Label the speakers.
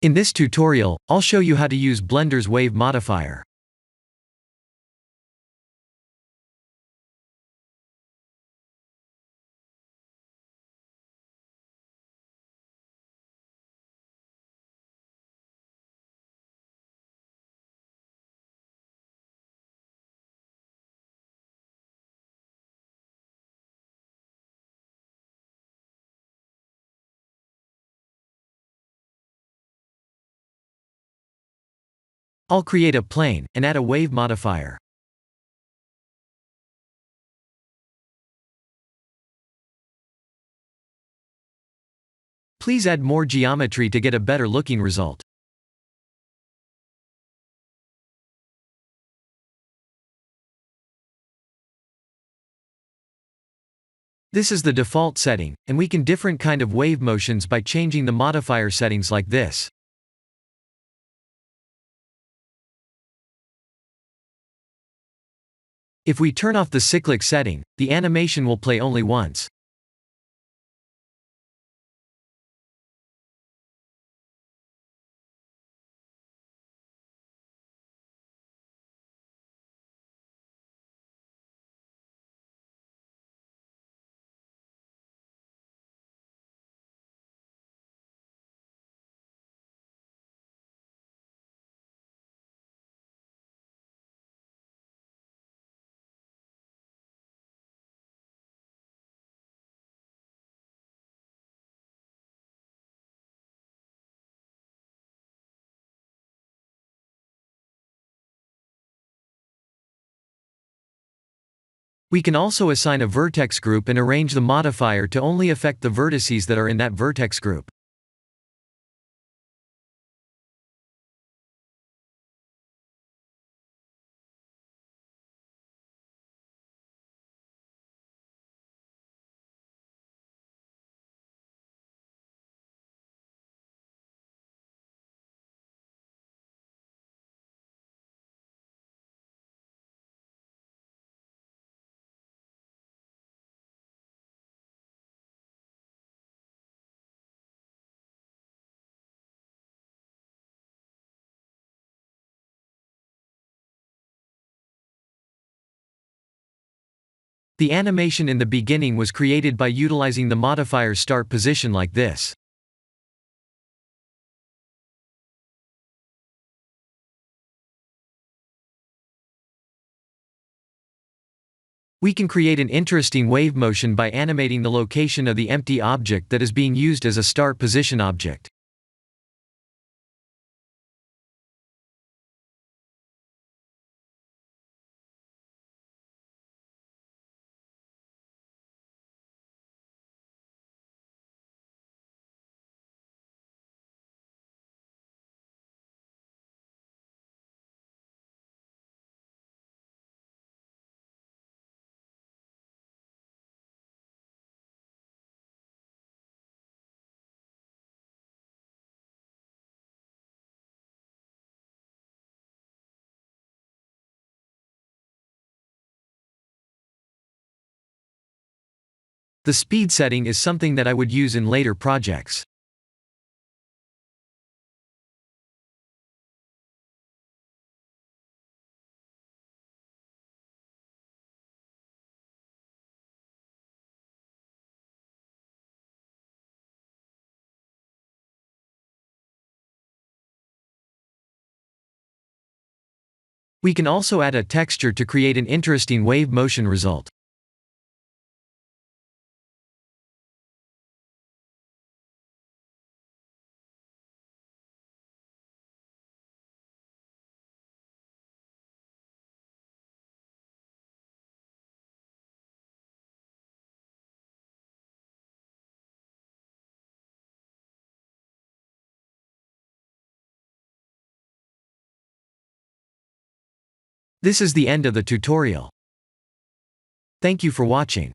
Speaker 1: In this tutorial, I'll show you how to use Blender's wave modifier. I'll create a plane, and add a wave modifier. Please add more geometry to get a better looking result. This is the default setting, and we can different kind of wave motions by changing the modifier settings like this. If we turn off the cyclic setting, the animation will play only once. We can also assign a vertex group and arrange the modifier to only affect the vertices that are in that vertex group. The animation in the beginning was created by utilizing the modifier's start position like this. We can create an interesting wave motion by animating the location of the empty object that is being used as a start position object. The speed setting is something that I would use in later projects. We can also add a texture to create an interesting wave motion result. This is the end of the tutorial. Thank you for watching.